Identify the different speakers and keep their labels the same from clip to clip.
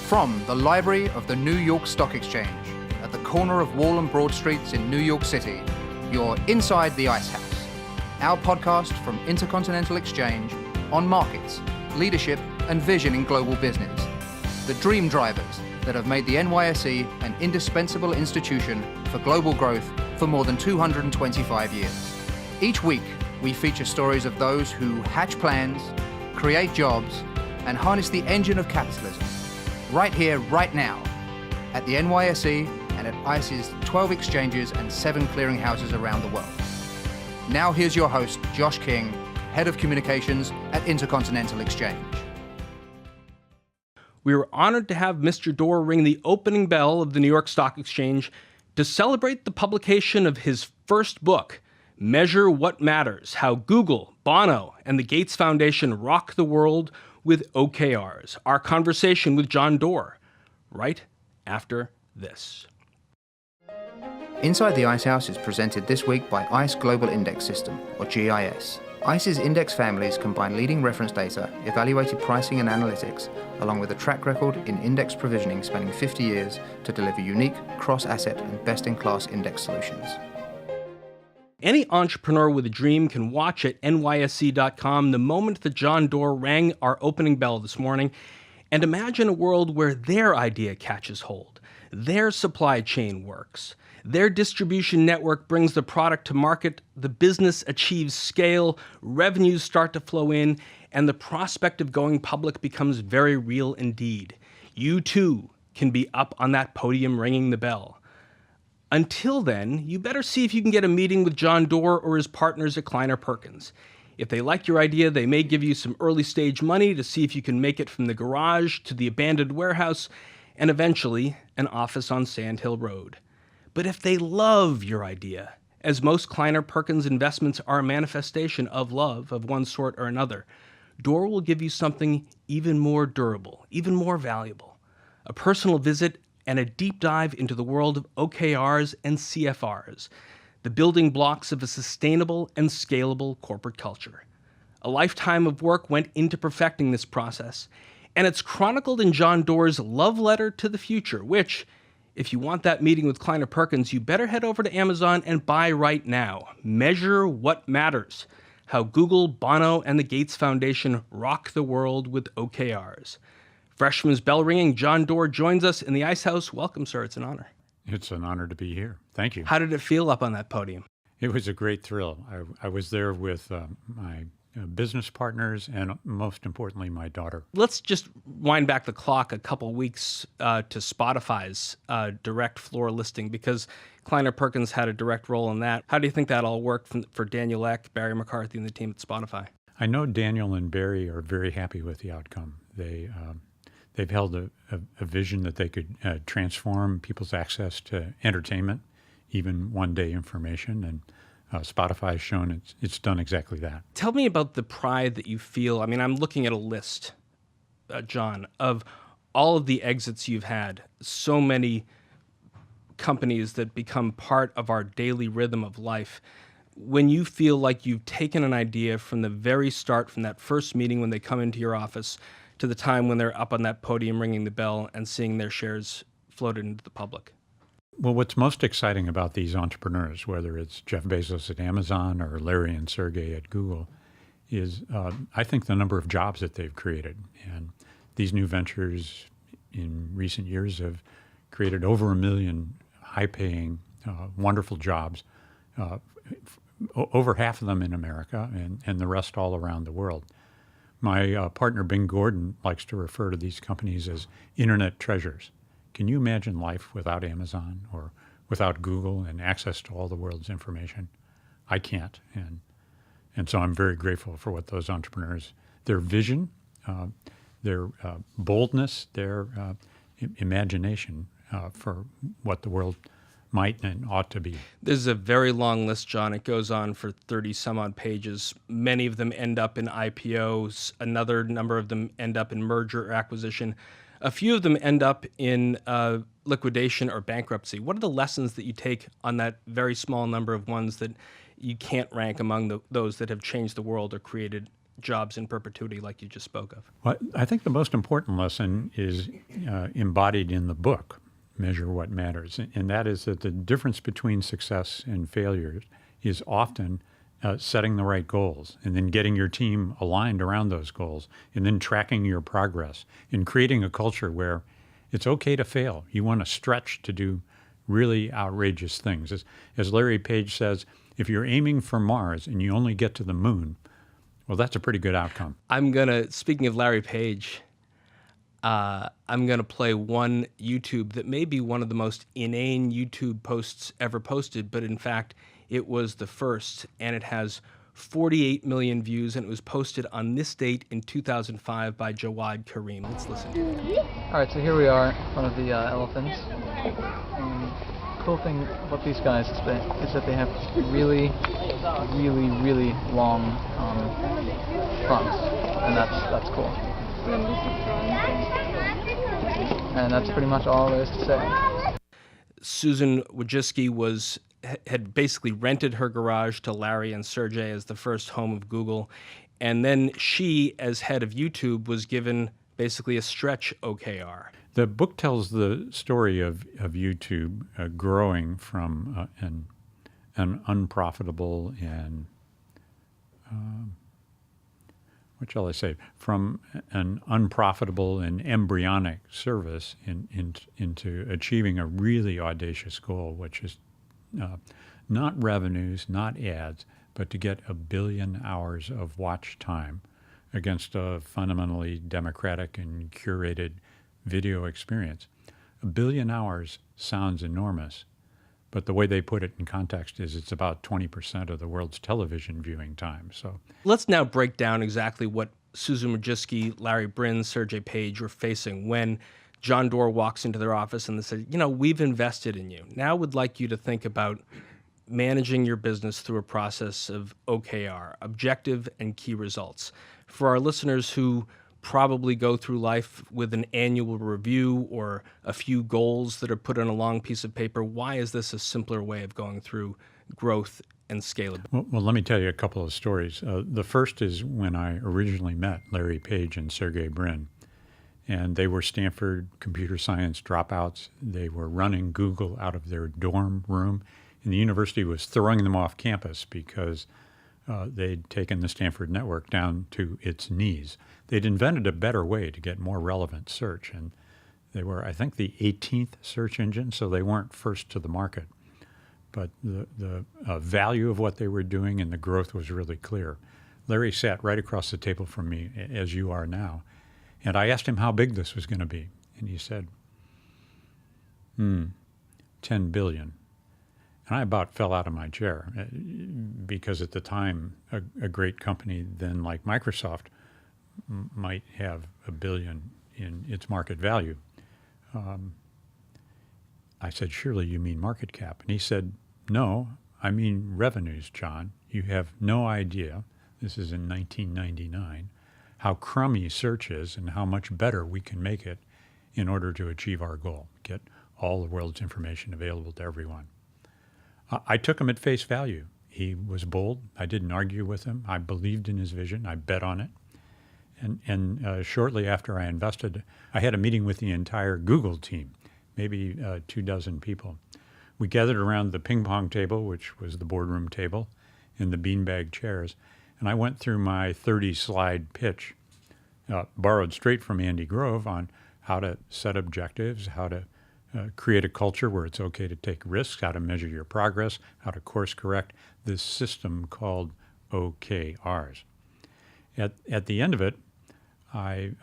Speaker 1: From the library of the New York Stock Exchange, at the corner of Wall and Broad Streets in New York City, you're inside the Ice House, our podcast from Intercontinental Exchange on markets, leadership, and vision in global business. The dream drivers that have made the NYSE an indispensable institution for global growth for more than 225 years. Each week, we feature stories of those who hatch plans, create jobs, and harness the engine of capitalism. Right here, right now, at the NYSE and at ICE's 12 exchanges and 7 clearinghouses around the world. Now here's your host, Josh King, Head of Communications at Intercontinental Exchange.
Speaker 2: We were honored to have Mr. Doerr ring the opening bell of the New York Stock Exchange to celebrate the publication of his first book, Measure What Matters: How Google, Bono, and the Gates Foundation Rock the World with OKRs. Our conversation with John Doerr, right after this.
Speaker 1: Inside the Ice House is presented this week by ICE Global Index System, or GIS. ICE's index families combine leading reference data, evaluated pricing and analytics, along with a track record in index provisioning spanning 50 years to deliver unique, cross-asset, and best-in-class index solutions.
Speaker 2: Any entrepreneur with a dream can watch at nysc.com the moment that John Doerr rang our opening bell this morning and imagine a world where their idea catches hold, their supply chain works, their distribution network brings the product to market, the business achieves scale, revenues start to flow in, and the prospect of going public becomes very real indeed. You too can be up on that podium ringing the bell. Until then, you better see if you can get a meeting with John Doerr or his partners at Kleiner Perkins. If they like your idea, they may give you some early stage money to see if you can make it from the garage to the abandoned warehouse and eventually an office on Sand Hill Road. But if they love your idea, as most Kleiner Perkins investments are a manifestation of love of one sort or another, Doerr will give you something even more durable, even more valuable, a personal visit and a deep dive into the world of OKRs and CFRs, the building blocks of a sustainable and scalable corporate culture. A lifetime of work went into perfecting this process, and it's chronicled in John Doerr's love letter to the future, which, if you want that meeting with Kleiner Perkins, you better head over to Amazon and buy right now. Measure What Matters: How Google, Bono, and the Gates Foundation Rock the World with OKRs. Fresh from his bell ringing, John Doerr joins us in the Ice House. Welcome, sir. It's an honor.
Speaker 3: It's an honor to be here. Thank you.
Speaker 2: How did it feel up on that podium?
Speaker 3: It was a great thrill. I was there with my business partners and, most importantly, my daughter.
Speaker 2: Let's just wind back the clock a couple weeks to Spotify's direct floor listing, because Kleiner Perkins had a direct role in that. How do you think that all worked for Daniel Ek, Barry McCarthy, and the team at Spotify?
Speaker 3: I know Daniel and Barry are very happy with the outcome. They've held a vision that they could transform people's access to entertainment, even one-day information, and Spotify has shown it's done exactly that.
Speaker 2: Tell me about the pride that you feel. I mean, I'm looking at a list, John, of all of the exits you've had, so many companies that become part of our daily rhythm of life. When you feel like you've taken an idea from the very start, from that first meeting when they come into your office, to the time when they're up on that podium ringing the bell and seeing their shares floated into the public?
Speaker 3: Well, what's most exciting about these entrepreneurs, whether it's Jeff Bezos at Amazon or Larry and Sergey at Google, is I think the number of jobs that they've created. And these new ventures in recent years have created over 1 million high-paying, wonderful jobs, over half of them in America and the rest all around the world. My partner, Bing Gordon, likes to refer to these companies as internet treasures. Can you imagine life without Amazon or without Google and access to all the world's information? I can't. And so I'm very grateful for what those entrepreneurs, their vision, their boldness, their imagination for what the world might and ought to be.
Speaker 2: This is a very long list, John. It goes on for 30 some odd pages. Many of them end up in IPOs. Another number of them end up in merger or acquisition. A few of them end up in liquidation or bankruptcy. What are the lessons that you take on that very small number of ones that you can't rank among those that have changed the world or created jobs in perpetuity like you just spoke of?
Speaker 3: Well, I think the most important lesson is embodied in the book, Measure What Matters, and that is that the difference between success and failure is often setting the right goals and then getting your team aligned around those goals and then tracking your progress and creating a culture where it's okay to fail. You want to stretch to do really outrageous things. As Larry Page says, if you're aiming for Mars and you only get to the moon, well, that's a pretty good outcome.
Speaker 2: Speaking of Larry Page, I'm going to play one YouTube that may be one of the most inane YouTube posts ever posted, but in fact, it was the first, and it has 48 million views, and it was posted on this date in 2005 by Jawad Karim. Let's listen to it.
Speaker 4: All right, so here we are in front of the elephants. The cool thing about these guys is that they have really, really, really long trunks, and that's cool. And that's pretty much all there is to say.
Speaker 2: Susan Wojcicki had basically rented her garage to Larry and Sergey as the first home of Google. And then she, as head of YouTube, was given basically a stretch OKR.
Speaker 3: The book tells the story of YouTube growing from an unprofitable and, what shall I say, from an unprofitable and embryonic service into achieving a really audacious goal, which is not revenues, not ads, but to get 1 billion hours of watch time against a fundamentally democratic and curated video experience. 1 billion hours sounds enormous, but the way they put it in context is it's about 20% of the world's television viewing time. So
Speaker 2: let's now break down exactly what Susan Wojcicki, Larry Brin, Sergey Page were facing when John Doerr walks into their office and they said, we've invested in you. Now we'd like you to think about managing your business through a process of OKR, objective and key results. For our listeners who probably go through life with an annual review or a few goals that are put on a long piece of paper, why is this a simpler way of going through growth and scalability?
Speaker 3: Well, let me tell you a couple of stories. The first is when I originally met Larry Page and Sergey Brin. And they were Stanford computer science dropouts. They were running Google out of their dorm room, and the university was throwing them off campus because they'd taken the Stanford network down to its knees. They'd invented a better way to get more relevant search, and they were, I think, the 18th search engine, so they weren't first to the market. But the value of what they were doing and the growth was really clear. Larry sat right across the table from me, as you are now, and I asked him how big this was going to be, and he said, 10 billion. And I about fell out of my chair because at the time, a great company then like Microsoft might have 1 billion in its market value. I said, surely you mean market cap. And he said, no, I mean revenues, John. You have no idea, this is in 1999, how crummy search is and how much better we can make it in order to achieve our goal, get all the world's information available to everyone. I took him at face value. He was bold. I didn't argue with him. I believed in his vision. I bet on it. And shortly after I invested, I had a meeting with the entire Google team, maybe 24 people. We gathered around the ping pong table, which was the boardroom table, and the beanbag chairs. And I went through my 30-slide pitch, borrowed straight from Andy Grove, on how to set objectives, how to create a culture where it's okay to take risks, how to measure your progress, how to course correct, this system called OKRs. At the end of it, I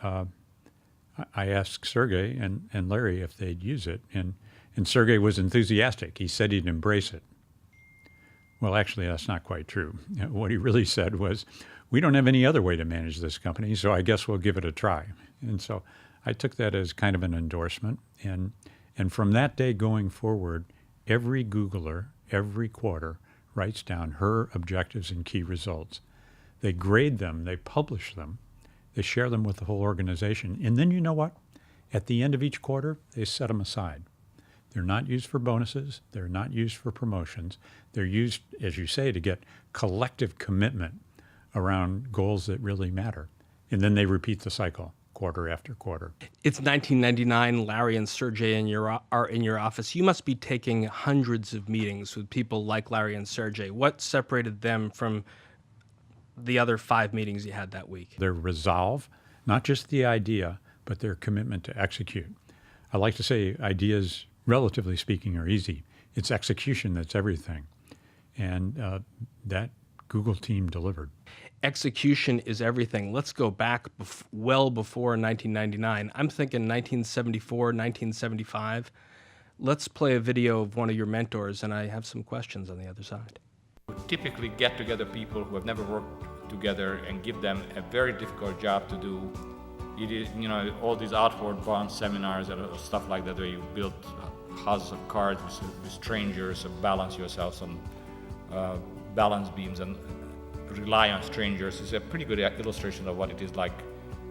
Speaker 3: asked Sergey and Larry if they'd use it, and Sergey was enthusiastic. He said he'd embrace it. Well, actually, that's not quite true. What he really said was, we don't have any other way to manage this company, so I guess we'll give it a try. And so I took that as kind of an endorsement. And from that day going forward, every Googler, every quarter, writes down her objectives and key results. They grade them, they publish them, they share them with the whole organization. And then you know what? At the end of each quarter, they set them aside. They're not used for bonuses. They're not used for promotions. They're used, as you say, to get collective commitment around goals that really matter. And then they repeat the cycle quarter after quarter.
Speaker 2: It's 1999. Larry and Sergey are in your office. You must be taking hundreds of meetings with people like Larry and Sergey. What separated them from the other 5 meetings you had that week?
Speaker 3: Their resolve, not just the idea, but their commitment to execute. I like to say ideas, relatively speaking, are easy. It's execution that's everything. And that Google team delivered.
Speaker 2: Execution is everything. Let's go back well before 1999. I'm thinking 1974, 1975. Let's play a video of one of your mentors, and I have some questions on the other side.
Speaker 5: Typically get together people who have never worked together and give them a very difficult job to do. All these outward bound seminars and stuff like that, where you build houses of cards with strangers and balance yourselves on balance beams and rely on strangers, is a pretty good illustration of what it is like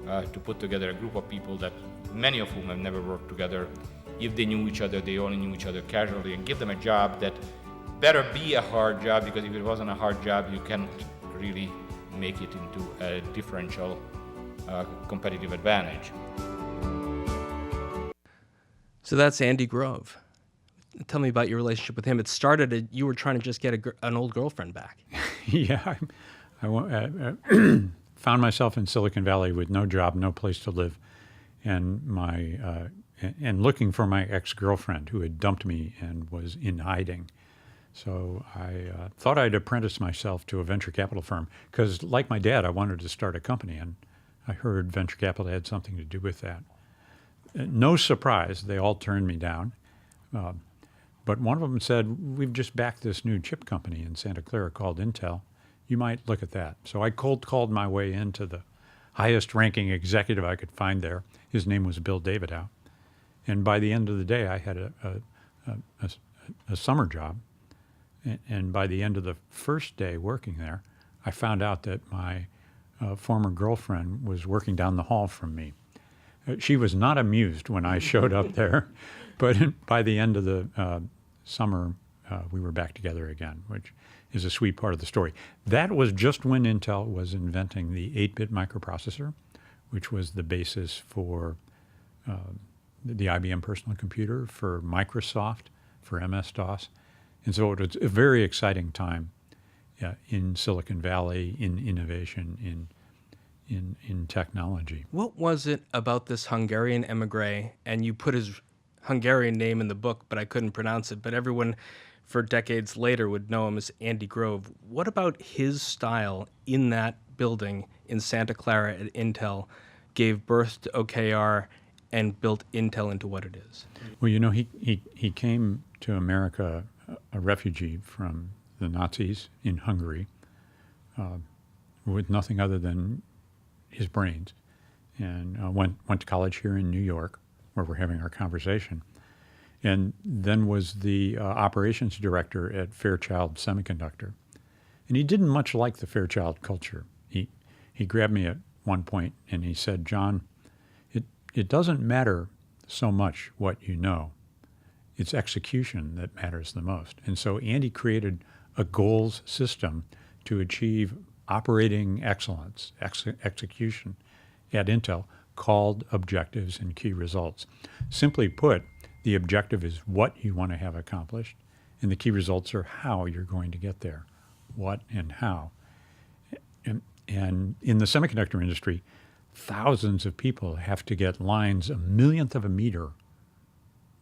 Speaker 5: to put together a group of people that many of whom have never worked together. If they knew each other, they only knew each other casually, and give them a job that better be a hard job, because if it wasn't a hard job, you can't really make it into a differential competitive advantage.
Speaker 2: So that's Andy Grove. Tell me about your relationship with him. It started, you were trying to just get an old girlfriend back.
Speaker 3: Yeah, I found myself in Silicon Valley with no job, no place to live, and looking for my ex-girlfriend who had dumped me and was in hiding. So I thought I'd apprentice myself to a venture capital firm because, like my dad, I wanted to start a company, and I heard venture capital had something to do with that. No surprise, they all turned me down. But one of them said, we've just backed this new chip company in Santa Clara called Intel. You might look at that. So I cold called my way into the highest ranking executive I could find there. His name was Bill Davidow. And by the end of the day, I had a summer job. And by the end of the first day working there, I found out that my former girlfriend was working down the hall from me. She was not amused when I showed up there, but by the end of the summer, we were back together again, which is a sweet part of the story. That was just when Intel was inventing the 8-bit microprocessor, which was the basis for the IBM personal computer, for Microsoft, for MS-DOS. And so it was a very exciting time in Silicon Valley, in innovation, in technology.
Speaker 2: What was it about this Hungarian emigre, and you put his Hungarian name in the book, but I couldn't pronounce it, but everyone for decades later would know him as Andy Grove. What about his style in that building in Santa Clara at Intel gave birth to OKR and built Intel into what it is?
Speaker 3: Well, he came to America a refugee from the Nazis in Hungary with nothing other than his brains, and went to college here in New York, where we're having our conversation, and then was the operations director at Fairchild Semiconductor. And he didn't much like the Fairchild culture. He grabbed me at one point and he said, John, it doesn't matter so much what you know. It's execution that matters the most. And so Andy created a goals system to achieve operating excellence, execution at Intel, called objectives and key results. Simply put, the objective is what you want to have accomplished, and the key results are how you're going to get there, what and how. And in the semiconductor industry, thousands of people have to get lines a millionth of a meter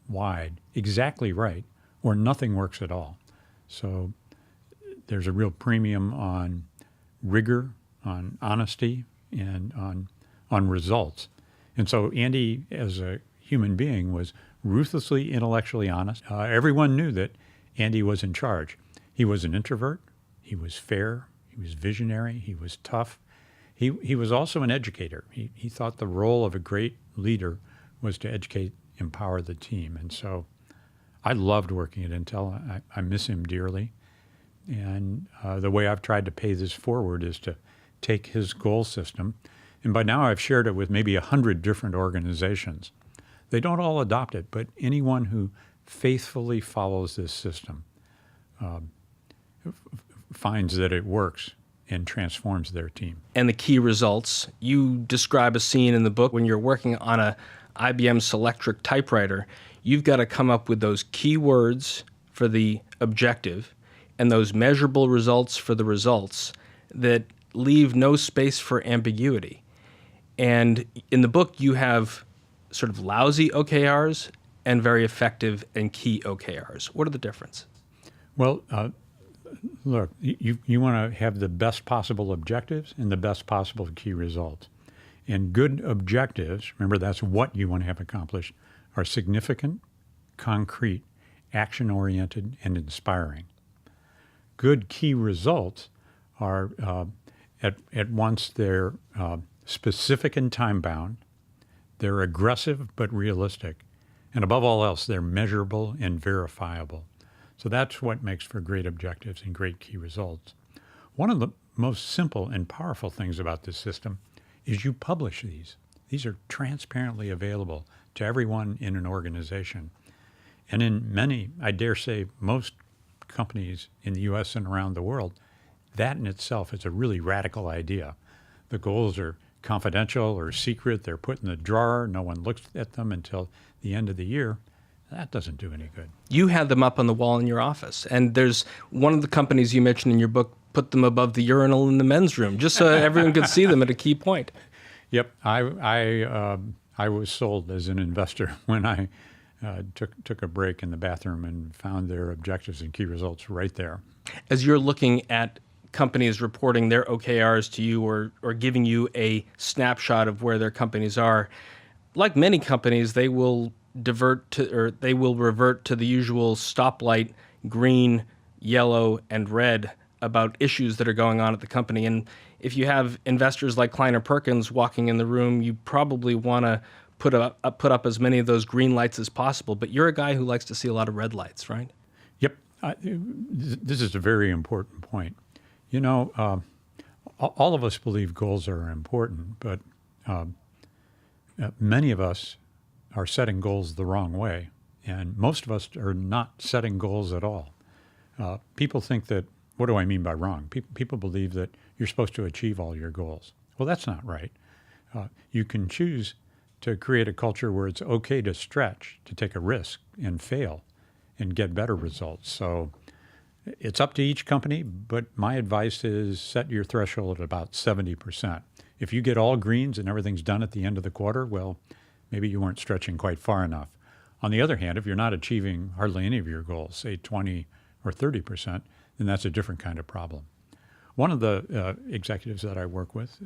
Speaker 3: wide exactly right, or nothing works at all. So there's a real premium on rigor, on honesty, and on results. And so Andy, as a human being, was ruthlessly intellectually honest. Everyone knew that Andy was in charge. He was an introvert. He was fair. He was visionary. He was tough. He was also an educator. He thought the role of a great leader was to educate, empower the team. And so I loved working at Intel. I miss him dearly. And the way I've tried to pay this forward is to take his goal system, and by now I've shared it with maybe 100 different organizations. They don't all adopt it, but anyone who faithfully follows this system finds that it works and transforms their team.
Speaker 2: And the key results, you describe a scene in the book when you're working on a IBM Selectric typewriter. You've got to come up with those key words for the objective and those measurable results for the results that leave no space for ambiguity. And in the book, you have sort of lousy OKRs and very effective and key OKRs. What are the differences?
Speaker 3: Well, look, you want to have the best possible objectives and the best possible key results. And good objectives, remember that's what you want to have accomplished, are significant, concrete, action-oriented, and inspiring. Good key results are at once they're specific and time-bound, they're aggressive but realistic, and above all else, they're measurable and verifiable. So that's what makes for great objectives and great key results. One of the most simple and powerful things about this system is you publish these. These are transparently available to everyone in an organization. And in many, I dare say most companies in the US and around the world, that in itself is a really radical idea. The goals are confidential or secret. They're put in the drawer. No one looks at them until the end of the year. That doesn't do any good.
Speaker 2: You had them up on the wall in your office. And there's one of the companies you mentioned in your book put them above the urinal in the men's room, just so everyone could see them at a key point.
Speaker 3: Yep. I was sold as an investor when I took a break in the bathroom and found their objectives and key results right there.
Speaker 2: As you're looking at companies reporting their OKRs to you or giving you a snapshot of where their companies are, like many companies, they will revert to the usual stoplight, green, yellow, and red about issues that are going on at the company. And if you have investors like Kleiner Perkins walking in the room, you probably want to put up as many of those green lights as possible. But you're a guy who likes to see a lot of red lights, right?
Speaker 3: Yep. This is a very important point. You know, all of us believe goals are important, but many of us are setting goals the wrong way, and most of us are not setting goals at all. People think that, what do I mean by wrong? People believe that you're supposed to achieve all your goals. Well, that's not right. You can choose to create a culture where it's okay to stretch, to take a risk and fail and get better results. So it's up to each company, but my advice is set your threshold at about 70%. If you get all greens and everything's done at the end of the quarter, well, maybe you weren't stretching quite far enough. On the other hand, if you're not achieving hardly any of your goals, say 20 or 30%, then that's a different kind of problem. One of the executives that I work with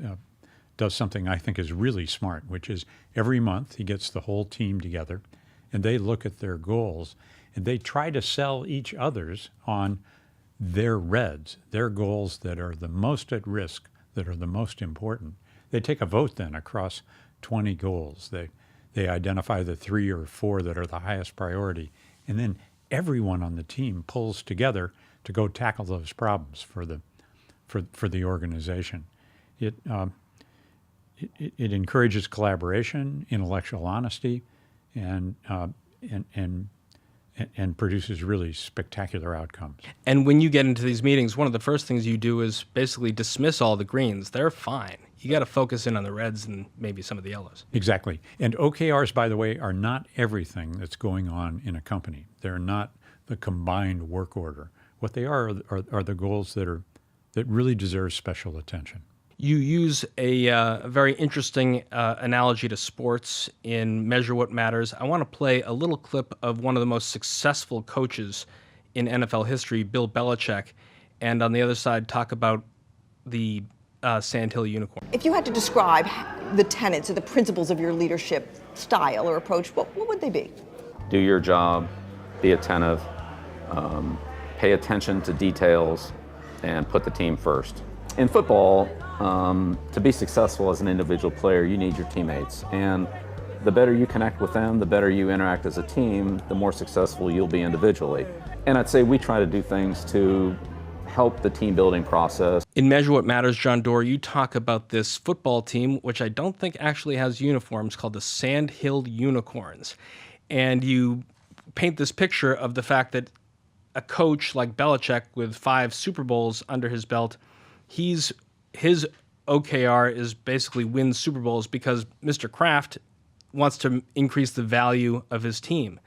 Speaker 3: does something I think is really smart, which is every month he gets the whole team together and they look at their goals and they try to sell each other's on their reds, their goals that are the most at risk, that are the most important. They take a vote then across 20 goals. They identify the 3 or 4 that are the highest priority, and then everyone on the team pulls together to go tackle those problems for the organization. It encourages collaboration, intellectual honesty, and produces really spectacular outcomes.
Speaker 2: And when you get into these meetings, one of the first things you do is basically dismiss all the greens. They're fine. You got to focus in on the reds and maybe some of the yellows.
Speaker 3: Exactly. And OKRs, by the way, are not everything that's going on in a company. They're not the combined work order. What they are the goals that really deserve special attention.
Speaker 2: You use a very interesting analogy to sports in Measure What Matters. I want to play a little clip of one of the most successful coaches in NFL history, Bill Belichick, and on the other side talk about the Sandhill Unicorn.
Speaker 6: If you had to describe the tenets or the principles of your leadership style or approach, what would they be?
Speaker 7: Do your job, be attentive, pay attention to details, and put the team first. In football, to be successful as an individual player, you need your teammates. And the better you connect with them, the better you interact as a team, the more successful you'll be individually. And I'd say we try to do things to help the team building process.
Speaker 2: In Measure What Matters, John Doerr, you talk about this football team, which I don't think actually has uniforms, called the Sandhill Unicorns. And you paint this picture of the fact that a coach like Belichick with 5 Super Bowls under his belt his OKR is basically win Super Bowls because Mr. Kraft wants to increase the value of his team.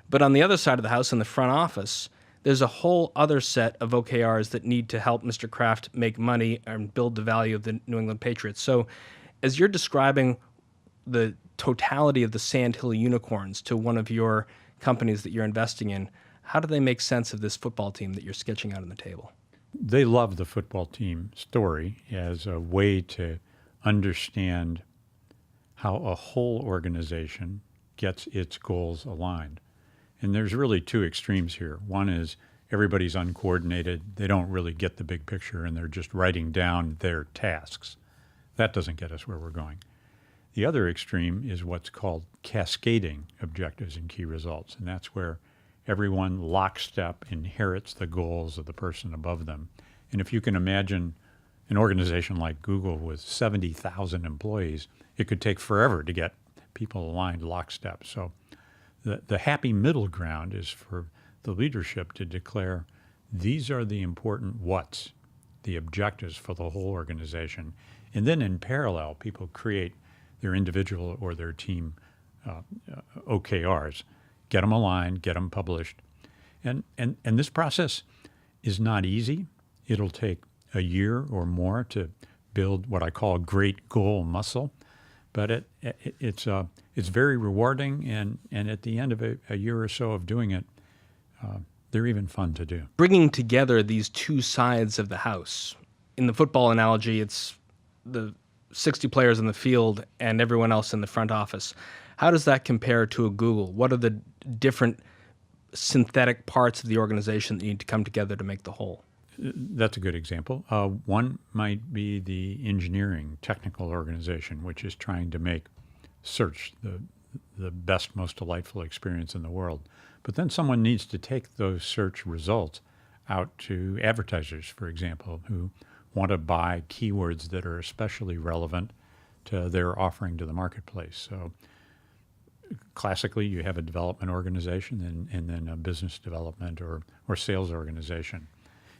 Speaker 2: But on the other side of the house, in the front office, there's a whole other set of OKRs that need to help Mr. Kraft make money and build the value of the New England Patriots. So as you're describing the totality of the Sandhill Unicorns to one of your companies that you're investing in, how do they make sense of this football team that you're sketching out on the table?
Speaker 3: They love the football team story as a way to understand how a whole organization gets its goals aligned. And there's really two extremes here. One is everybody's uncoordinated. They don't really get the big picture, and they're just writing down their tasks. That doesn't get us where we're going. The other extreme is what's called cascading objectives and key results, and that's where everyone lockstep inherits the goals of the person above them. And if you can imagine an organization like Google with 70,000 employees, it could take forever to get people aligned lockstep. So the happy middle ground is for the leadership to declare these are the important what's, the objectives for the whole organization. And then in parallel, people create their individual or their team OKRs, get them aligned, get them published. And this process is not easy. It'll take a year or more to build what I call great goal muscle, but it's very rewarding, and at the end of a year or so of doing it, they're even fun to do.
Speaker 2: Bringing together these two sides of the house. In the football analogy, it's the 60 players in the field and everyone else in the front office. How does that compare to a Google? What are the different synthetic parts of the organization that need to come together to make the whole?
Speaker 3: That's a good example. One might be the engineering technical organization, which is trying to make search the best, most delightful experience in the world. But then someone needs to take those search results out to advertisers, for example, who want to buy keywords that are especially relevant to their offering to the marketplace. So classically, you have a development organization and then a business development or sales organization.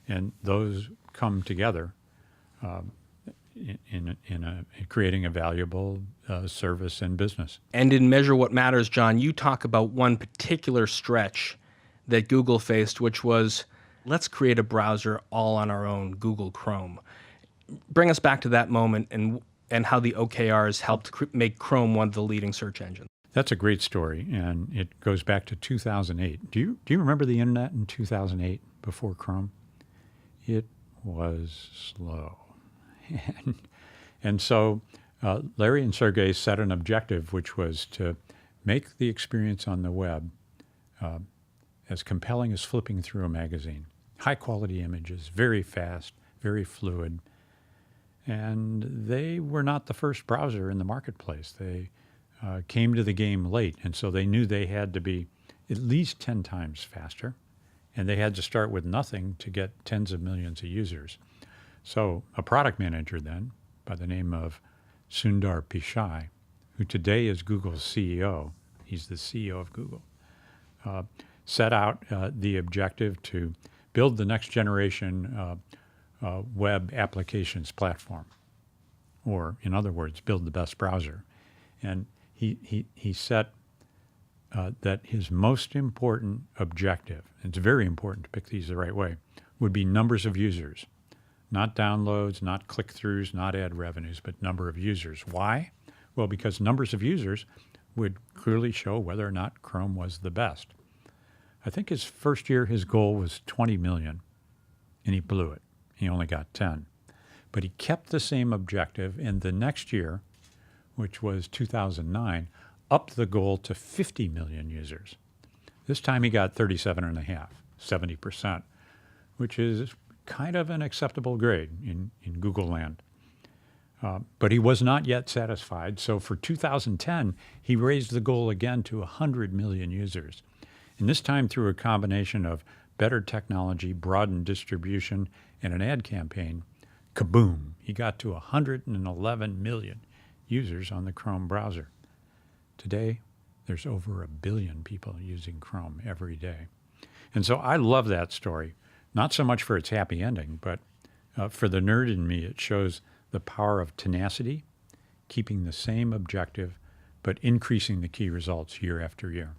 Speaker 3: And those come together in creating a valuable service and business.
Speaker 2: And in Measure What Matters, John, you talk about one particular stretch that Google faced, which was, let's create a browser all on our own, Google Chrome. Bring us back to that moment and how the OKRs helped make Chrome one of the leading search engines.
Speaker 3: That's a great story, and it goes back to 2008. Do you remember the internet in 2008 before Chrome? It was slow. And so Larry and Sergey set an objective, which was to make the experience on the web as compelling as flipping through a magazine. High-quality images, very fast, very fluid. And they were not the first browser in the marketplace. They came to the game late, and so they knew they had to be at least 10 times faster, and they had to start with nothing to get tens of millions of users. So a product manager then, by the name of Sundar Pichai, who today is Google's CEO, he's the CEO of Google, set out the objective to build the next generation web applications platform, or in other words, build the best browser. And he set that his most important objective, it's very important to pick these the right way, would be numbers of users, not downloads, not click-throughs, not ad revenues, but number of users. Why? Well, because numbers of users would clearly show whether or not Chrome was the best. I think his first year, his goal was 20 million, and he blew it. He only got 10. But he kept the same objective, and the next year, which was 2009, upped the goal to 50 million users. This time he got 37.5, 70%, which is kind of an acceptable grade in Google land. But he was not yet satisfied, so for 2010, he raised the goal again to 100 million users. And this time through a combination of better technology, broadened distribution, and an ad campaign, kaboom, he got to 111 million users on the Chrome browser. Today, there's over 1 billion people using Chrome every day. And so I love that story, not so much for its happy ending, but For the nerd in me, it shows the power of tenacity, keeping the same objective, but increasing the key results year after year.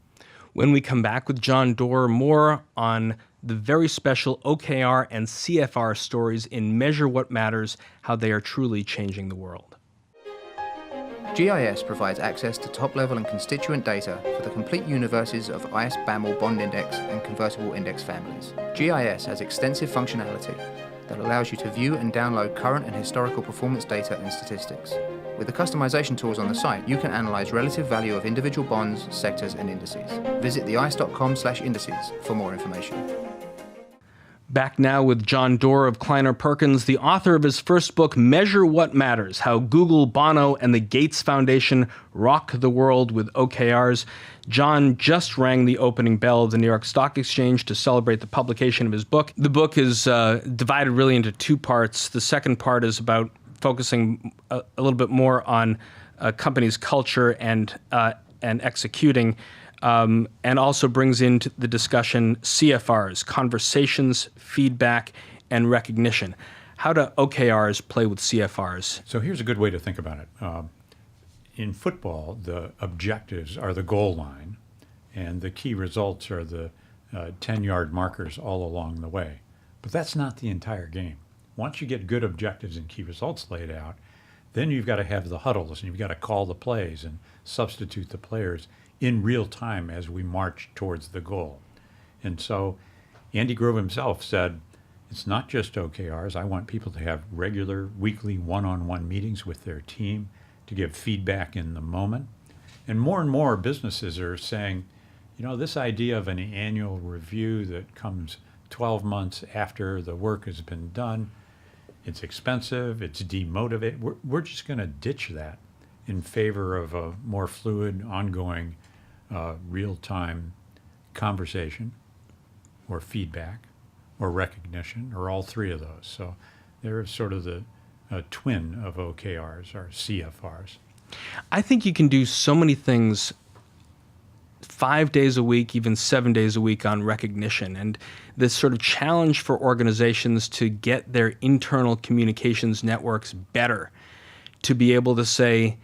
Speaker 2: When we come back with John Doerr, more on the very special OKR and CFR stories in Measure What Matters, how they are truly changing the world.
Speaker 1: GIS provides access to top-level and constituent data for the complete universes of ICE-BAML bond index and convertible index families. GIS has extensive functionality that allows you to view and download current and historical performance data and statistics. With the customization tools on the site, you can analyze relative value of individual bonds, sectors, and indices. Visit theice.com/indices for more information.
Speaker 2: Back now with John Doerr of Kleiner Perkins, the author of his first book, Measure What Matters, How Google, Bono, and the Gates Foundation Rock the World with OKRs. John just rang the opening bell of the New York Stock Exchange to celebrate the publication of his book. The book is divided really into two parts. The second part is about focusing a little bit more on a company's culture and executing. And also brings into the discussion CFRs, conversations, feedback, and recognition. How do OKRs play with CFRs?
Speaker 3: So here's a good way to think about it. In football, the objectives are the goal line, and the key results are the 10-yard markers all along the way. But that's not the entire game. Once you get good objectives and key results laid out, then you've got to have the huddles, and you've got to call the plays and substitute the players in real time as we march towards the goal. And so Andy Grove himself said, it's not just OKRs. I want people to have regular weekly one-on-one meetings with their team to give feedback in the moment. And more businesses are saying, this idea of an annual review that comes 12 months after the work has been done, it's expensive, it's demotivating. We're just going to ditch that in favor of a more fluid, ongoing, real-time conversation or feedback or recognition or all three of those. So they're sort of the twin of OKRs or CFRs.
Speaker 2: I think you can do so many things 5 days a week, even 7 days a week on recognition. And this sort of challenge for organizations to get their internal communications networks better, to be able to say,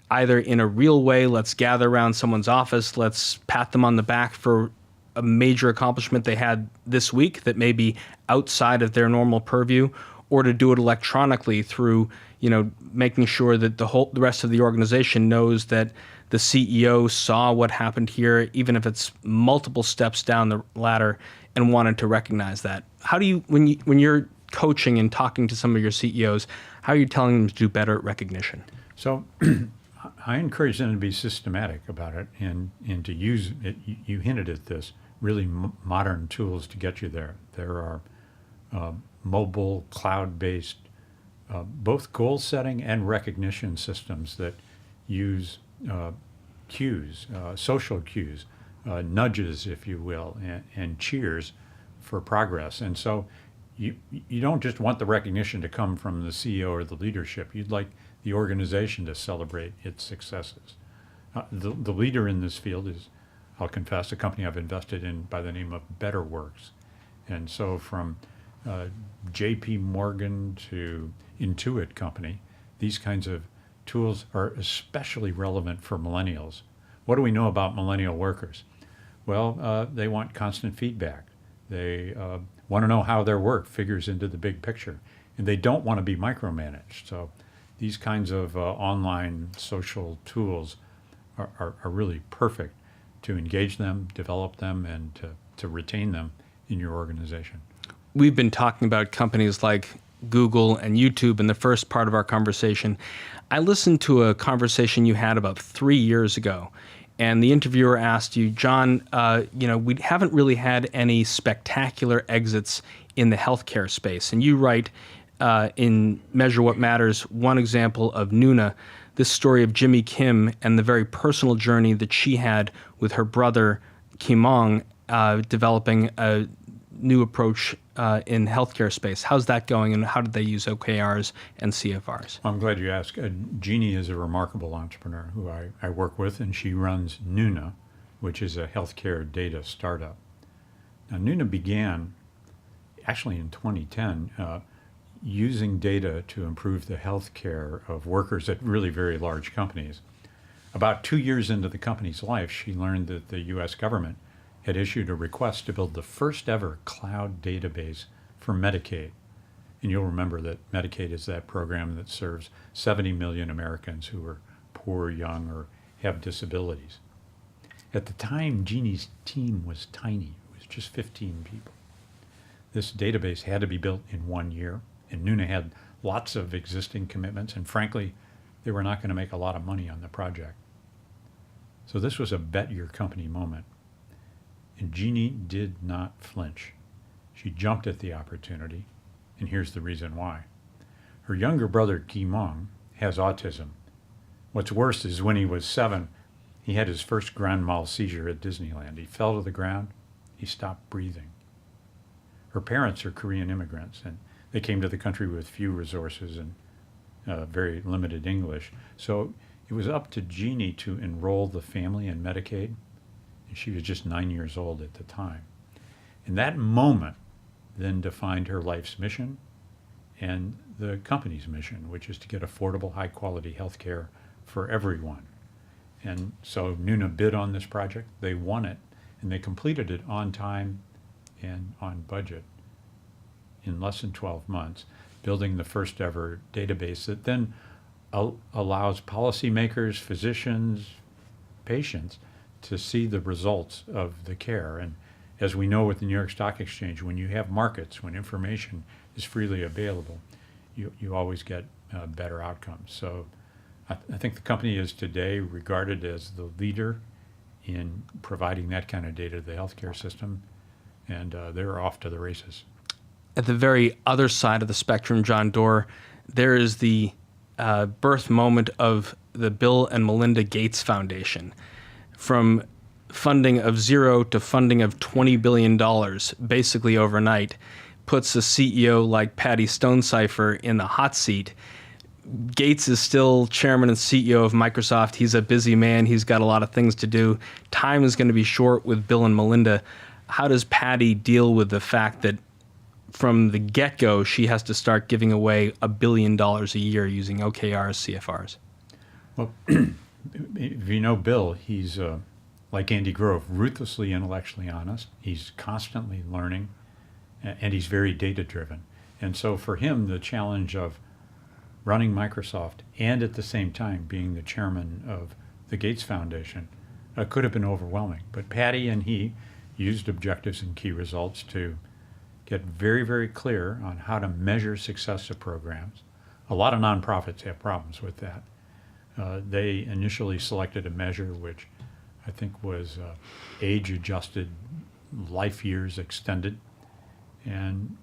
Speaker 2: either in a real way, let's gather around someone's office, let's pat them on the back for a major accomplishment they had this week that may be outside of their normal purview, or to do it electronically through, making sure that the rest of the organization knows that the CEO saw what happened here, even if it's multiple steps down the ladder, and wanted to recognize that. How do you, when you're coaching and talking to some of your CEOs, how are you telling them to do better at recognition?
Speaker 3: So I encourage them to be systematic about it and to use it. You hinted at this, really modern tools to get you there. There are mobile, cloud-based, both goal setting and recognition systems that use cues, social cues, nudges, if you will, and cheers for progress. And so you don't just want the recognition to come from the CEO or the leadership. You'd like the organization to celebrate its successes. The leader in this field is, I'll confess, a company I've invested in by the name of BetterWorks. And so from JP Morgan to Intuit Company, these kinds of tools are especially relevant for millennials. What do we know about millennial workers? Well, they want constant feedback. They want to know how their work figures into the big picture. And they don't want to be micromanaged. So these kinds of online social tools are really perfect to engage them, develop them, and to retain them in your organization.
Speaker 2: We've been talking about companies like Google and YouTube in the first part of our conversation. I listened to a conversation you had about 3 years ago, and the interviewer asked you, John, we haven't really had any spectacular exits in the healthcare space. And you write in Measure What Matters, one example of Nuna, this story of Jimmy Kim and the very personal journey that she had with her brother, Kimong, developing a new approach in healthcare space. How's that going, and how did they use OKRs and CFRs?
Speaker 3: I'm glad you asked. Jeannie is a remarkable entrepreneur who I work with, and she runs Nuna, which is a healthcare data startup. Now, Nuna began actually in 2010 using data to improve the health care of workers at really very large companies. About 2 years into the company's life, she learned that the U.S. government had issued a request to build the first ever cloud database for Medicaid. And you'll remember that Medicaid is that program that serves 70 million Americans who are poor, young, or have disabilities. At the time, Jeannie's team was tiny. It was just 15 people. This database had to be built in 1 year, and Nuna had lots of existing commitments, and frankly, they were not going to make a lot of money on the project. So this was a bet your company moment. And Jeannie did not flinch. She jumped at the opportunity, and here's the reason why. Her younger brother, Guimong, has autism. What's worse is when he was 7, he had his first grand mal seizure at Disneyland. He fell to the ground, he stopped breathing. Her parents are Korean immigrants, and they came to the country with few resources and very limited English. So it was up to Jeannie to enroll the family in Medicaid, and she was just 9 years old at the time. And that moment then defined her life's mission and the company's mission, which is to get affordable, high-quality health care for everyone. And so Nuna bid on this project, they won it, and they completed it on time and on budget in less than 12 months, building the first ever database that then allows policymakers, physicians, patients to see the results of the care. And as we know with the New York Stock Exchange, when you have markets, when information is freely available, you always get better outcomes. So I think the company is today regarded as the leader in providing that kind of data to the healthcare system, and they're off to the races.
Speaker 2: At the very other side of the spectrum, John Doerr, there is the birth moment of the Bill and Melinda Gates Foundation. From funding of zero to funding of $20 billion, basically overnight, puts a CEO like Patty Stonecipher in the hot seat. Gates is still chairman and CEO of Microsoft. He's a busy man. He's got a lot of things to do. Time is going to be short with Bill and Melinda. How does Patty deal with the fact that from the get-go, she has to start giving away $1 billion a year using OKRs, CFRs?
Speaker 3: Well, if you know Bill, he's like Andy Grove, ruthlessly intellectually honest. He's constantly learning, and he's very data-driven. And so for him, the challenge of running Microsoft and at the same time being the chairman of the Gates Foundation could have been overwhelming. But Patty and he used objectives and key results to get very, very clear on how to measure success of programs. A lot of nonprofits have problems with that. They initially selected a measure which I think was age-adjusted, life years extended, and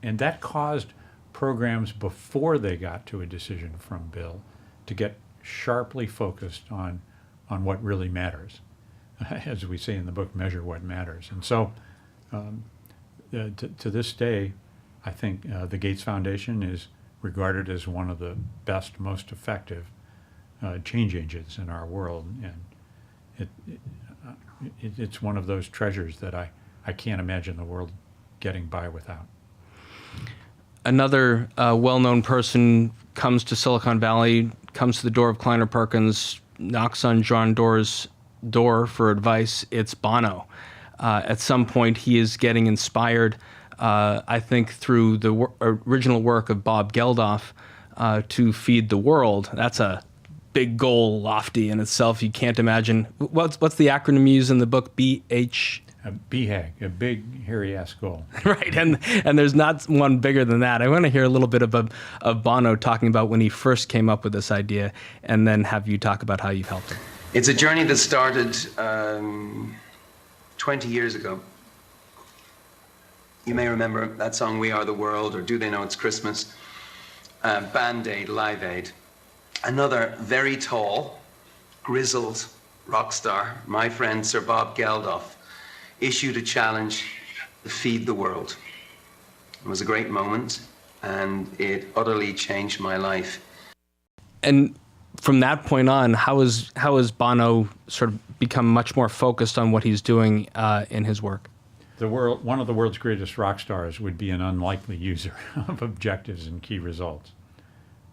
Speaker 3: that caused programs before they got to a decision from Bill to get sharply focused on what really matters. As we say in the book, measure what matters. And so to this day, I think the Gates Foundation is regarded as one of the best, most effective change agents in our world. And it's one of those treasures that I can't imagine the world getting by without.
Speaker 2: Another well-known person comes to Silicon Valley, comes to the door of Kleiner Perkins, knocks on John Doerr's door for advice. It's Bono. At some point, he is getting inspired, I think, through the original work of Bob Geldof to feed the world. That's a big goal, lofty in itself. You can't imagine. What's the acronym you use in the book? BH?
Speaker 3: BHAG, a big, hairy-ass goal.
Speaker 2: Right, and there's not one bigger than that. I want to hear a little bit of Bono talking about when he first came up with this idea, and then have you talk about how you've helped him.
Speaker 8: It's a journey that started 20 years ago. You may remember that song, We Are the World, or Do They Know It's Christmas? Band-Aid, Live Aid. Another very tall, grizzled rock star, my friend Sir Bob Geldof, issued a challenge to feed the world. It was a great moment, and it utterly changed my life.
Speaker 2: And from that point on, how has Bono sort of become much more focused on what he's doing in his work?
Speaker 3: one of the world's greatest rock stars would be an unlikely user of objectives and key results.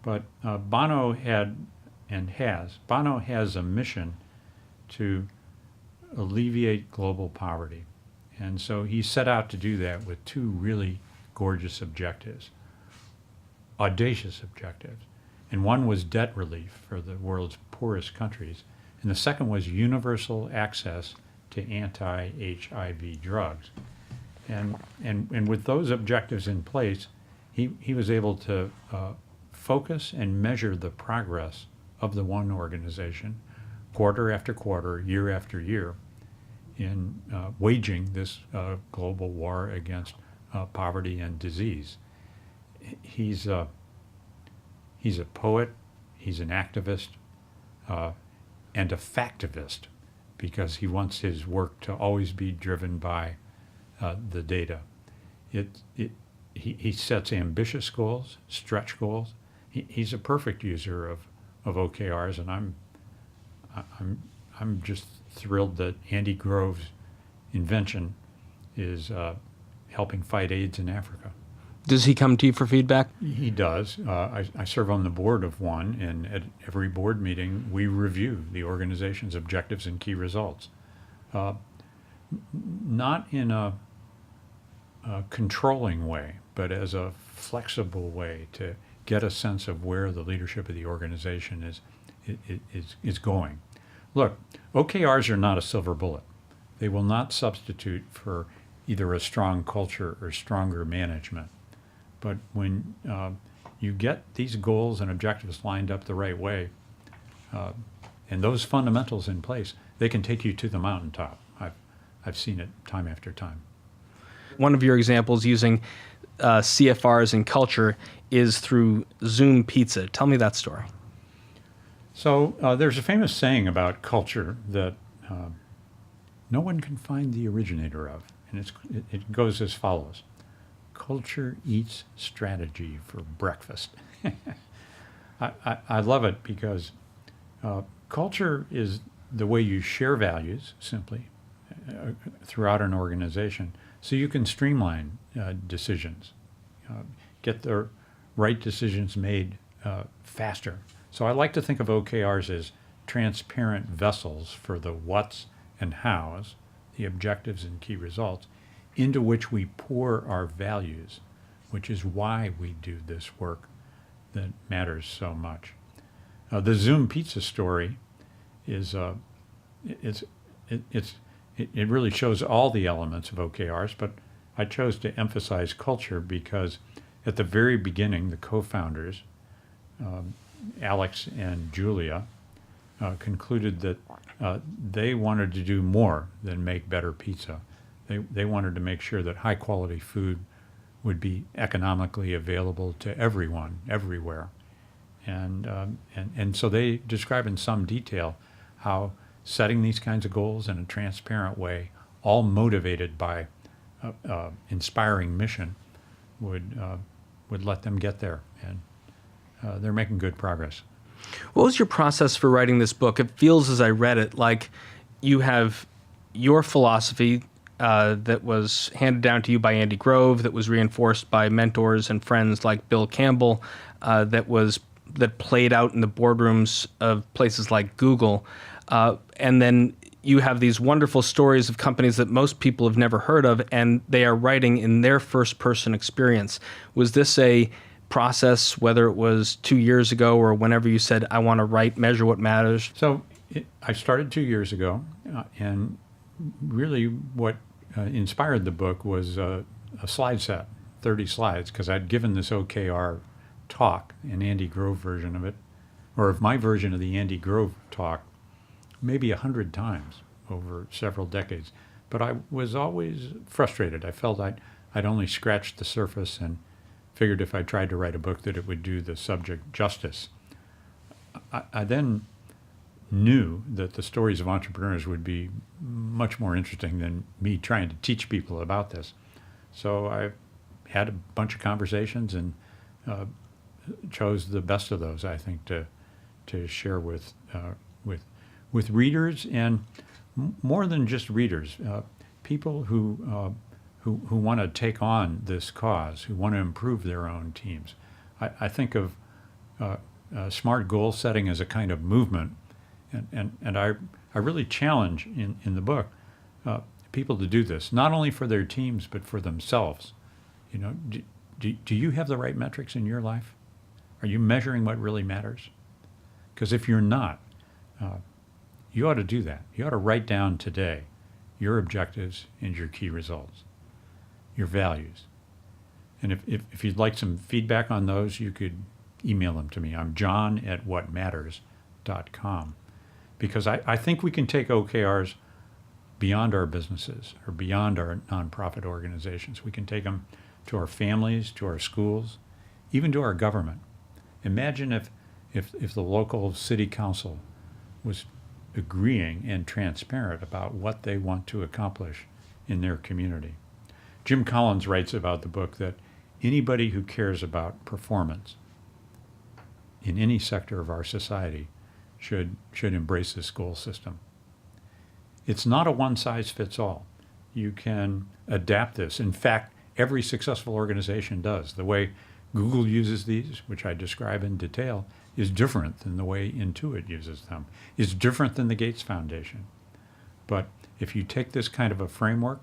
Speaker 3: But Bono has a mission to alleviate global poverty. And so he set out to do that with two really gorgeous objectives, audacious objectives. And one was debt relief for the world's poorest countries. And the second was universal access to anti-HIV drugs. And with those objectives in place, he was able to focus and measure the progress of the one organization quarter after quarter, year after year, in waging this global war against poverty and disease. He's a poet, he's an activist, and a factivist, because he wants his work to always be driven by the data. He sets ambitious goals, stretch goals. He's a perfect user of OKRs, and I'm just thrilled that Andy Grove's invention is helping fight AIDS in Africa.
Speaker 2: Does he come to you for feedback?
Speaker 3: He does. I serve on the board of one, and at every board meeting, we review the organization's objectives and key results. Not in a controlling way, but as a flexible way to get a sense of where the leadership of the organization is going. Look, OKRs are not a silver bullet. They will not substitute for either a strong culture or stronger management. But when you get these goals and objectives lined up the right way, and those fundamentals in place, they can take you to the mountaintop. I've seen it time after time.
Speaker 2: One of your examples using CFRs in culture is through Zoom Pizza. Tell me that story.
Speaker 3: So there's a famous saying about culture that no one can find the originator of, and it goes as follows. Culture eats strategy for breakfast. I love it because culture is the way you share values, simply, throughout an organization, so you can streamline decisions, get the right decisions made faster. So I like to think of OKRs as transparent vessels for the what's and how's, the objectives and key results, into which we pour our values, which is why we do this work that matters so much. The Zoom Pizza story is it really shows all the elements of OKRs, but I chose to emphasize culture because at the very beginning, the co-founders, Alex and Julia, concluded that they wanted to do more than make better pizza. They wanted to make sure that high quality food would be economically available to everyone, everywhere. And so they describe in some detail how setting these kinds of goals in a transparent way, all motivated by inspiring mission, would let them get there. And they're making good progress.
Speaker 2: What was your process for writing this book? It feels, as I read it, like you have your philosophy that was handed down to you by Andy Grove, that was reinforced by mentors and friends like Bill Campbell, that played out in the boardrooms of places like Google, and then you have these wonderful stories of companies that most people have never heard of, and they are writing in their first-person experience. Was this a process, whether it was 2 years ago or whenever you said, I want to write, measure what matters?
Speaker 3: So I started 2 years ago, and really what inspired the book was a slide set, 30 slides, because I'd given this OKR talk, an Andy Grove version of it, or of my version of the Andy Grove talk, maybe 100 times over several decades. But I was always frustrated. I felt I'd only scratched the surface and figured if I tried to write a book that it would do the subject justice. I then knew that the stories of entrepreneurs would be much more interesting than me trying to teach people about this. So I had a bunch of conversations and chose the best of those, I think, to share with readers, and more than just readers, people who who want to take on this cause, who want to improve their own teams. I think of smart goal setting as a kind of movement, and I really challenge in the book people to do this, not only for their teams but for themselves. You know, do you have the right metrics in your life? Are you measuring what really matters? Because if you're not, you ought to do that. You ought to write down today your objectives and your key results, your values. And if you'd like some feedback on those, you could email them to me. I'm john@whatmatters.com. Because I think we can take OKRs beyond our businesses or beyond our nonprofit organizations. We can take them to our families, to our schools, even to our government. Imagine if the local city council was agreeing and transparent about what they want to accomplish in their community. Jim Collins writes about the book that anybody who cares about performance in any sector of our society should embrace this goal system. It's not a one-size-fits-all. You can adapt this. In fact, every successful organization does. The way Google uses these, which I describe in detail, is different than the way Intuit uses them. It's different than the Gates Foundation. But if you take this kind of a framework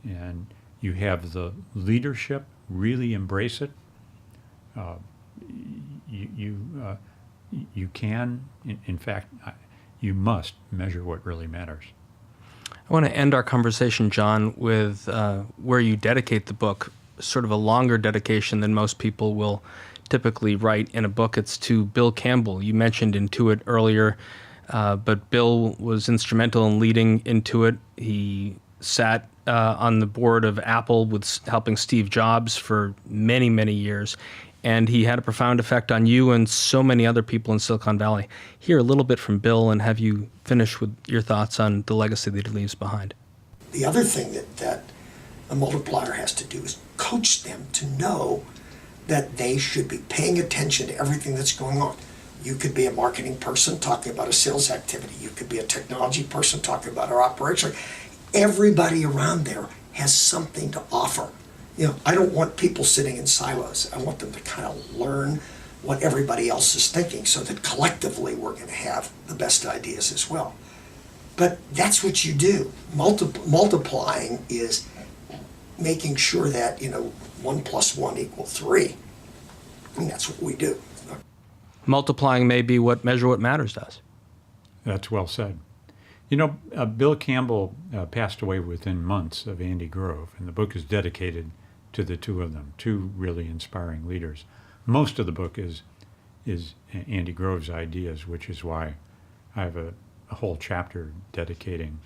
Speaker 3: and you have the leadership really embrace it, you can, in fact, you must measure what really matters.
Speaker 2: I want to end our conversation, John, with where you dedicate the book, sort of a longer dedication than most people will typically write in a book. It's to Bill Campbell. You mentioned Intuit earlier, but Bill was instrumental in leading Intuit. He sat on the board of Apple with helping Steve Jobs for many, many years. And he had a profound effect on you and so many other people in Silicon Valley. Hear a little bit from Bill and have you finish with your thoughts on the legacy that he leaves behind.
Speaker 9: The other thing that a multiplier has to do is coach them to know that they should be paying attention to everything that's going on. You could be a marketing person talking about a sales activity. You could be a technology person talking about our operation. Everybody around there has something to offer. You know, I don't want people sitting in silos. I want them to kind of learn what everybody else is thinking so that collectively we're going to have the best ideas as well. But that's what you do. Multiplying is making sure that, 1 + 1 = 3. And that's what we do.
Speaker 2: Multiplying may be what Measure What Matters does.
Speaker 3: That's well said. Bill Campbell passed away within months of Andy Grove, and the book is dedicated to the two of them, two really inspiring leaders. Most of the book is Andy Grove's ideas, which is why I have a whole chapter dedicating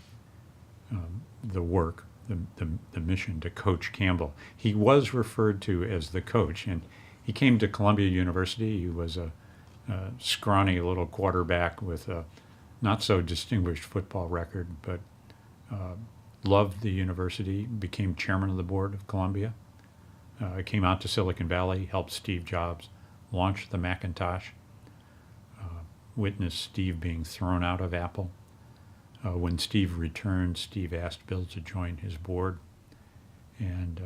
Speaker 3: the work, the mission to Coach Campbell. He was referred to as the coach, and he came to Columbia University. He was a scrawny little quarterback with a not so distinguished football record, but loved the university, became chairman of the board of Columbia, came out to Silicon Valley, helped Steve Jobs launch the Macintosh, witnessed Steve being thrown out of Apple. When Steve returned, Steve asked Bill to join his board, and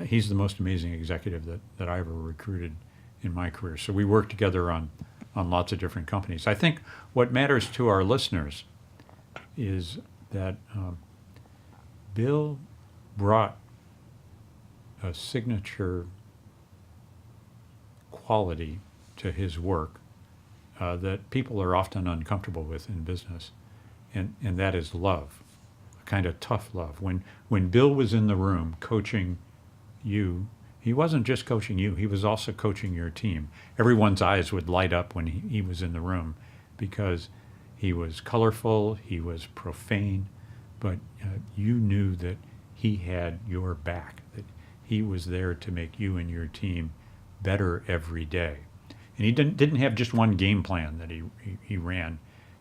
Speaker 3: he's the most amazing executive that I ever recruited in my career. So we worked together on lots of different companies. I think what matters to our listeners is that Bill brought a signature quality to his work that people are often uncomfortable with in business, and that is love, a kind of tough love. When Bill was in the room coaching you, he wasn't just coaching you, he was also coaching your team. Everyone's eyes would light up when he was in the room because he was colorful, he was profane, but you knew that he had your back, that he was there to make you and your team better every day. And he didn't have just one game plan that he ran.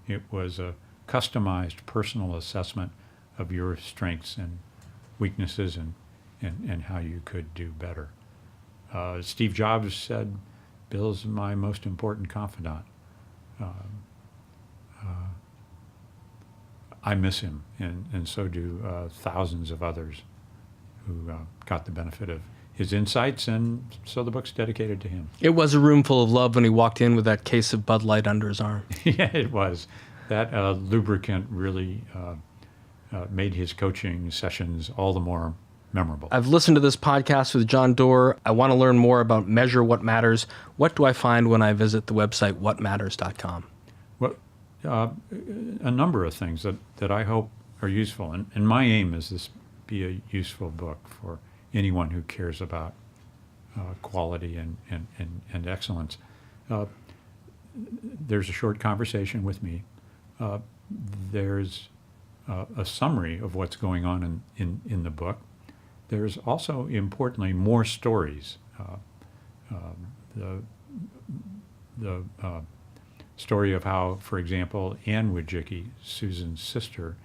Speaker 3: It was a customized personal assessment of your strengths and weaknesses and how you could do better. Steve Jobs said, Bill's my most important confidant. I miss him, and so do thousands of others who got the benefit of his insights, and so the book's dedicated to him.
Speaker 2: It was a room full of love when he walked in with that case of Bud Light under his arm.
Speaker 3: Yeah, it was. That lubricant really made his coaching sessions all the more memorable.
Speaker 2: I've listened to this podcast with John Doerr. I want to learn more about Measure What Matters. What do I find when I visit the website whatmatters.com?
Speaker 3: Well, a number of things that I hope are useful, and my aim is this be a useful book for anyone who cares about quality and excellence. There's a short conversation with me. There's a summary of what's going on in the book. There's also, importantly, more stories. The story of how, for example, Ann Wojcicki, Susan's sister,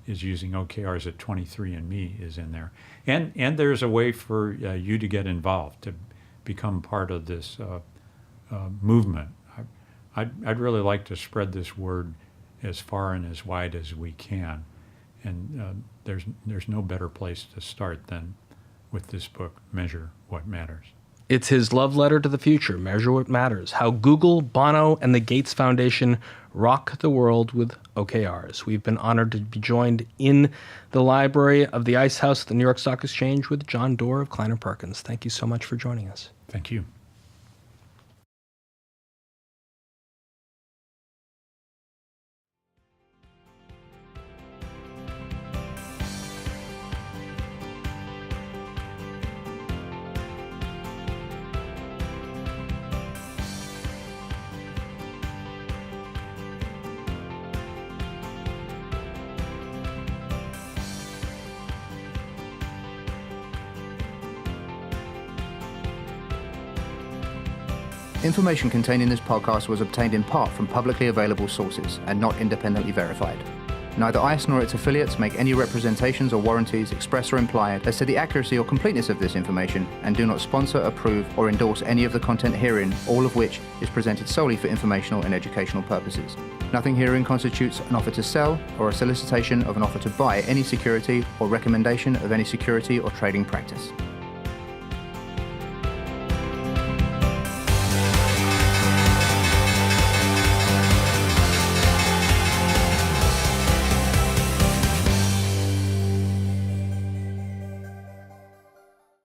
Speaker 3: is using OKRs at 23andMe is in there. And there's a way for you to get involved, to become part of this movement. I'd really like to spread this word as far and as wide as we can. And there's no better place to start than with this book, Measure What Matters.
Speaker 2: It's his love letter to the future, Measure What Matters, how Google, Bono, and the Gates Foundation rock the world with OKRs. We've been honored to be joined in the library of the Ice House at the New York Stock Exchange with John Doerr of Kleiner Perkins. Thank you so much for joining us.
Speaker 3: Thank you.
Speaker 1: Information contained in this podcast was obtained in part from publicly available sources and not independently verified. Neither ICE nor its affiliates make any representations or warranties, express or implied, as to the accuracy or completeness of this information, and do not sponsor, approve, or endorse any of the content herein, all of which is presented solely for informational and educational purposes. Nothing herein constitutes an offer to sell or a solicitation of an offer to buy any security or recommendation of any security or trading practice.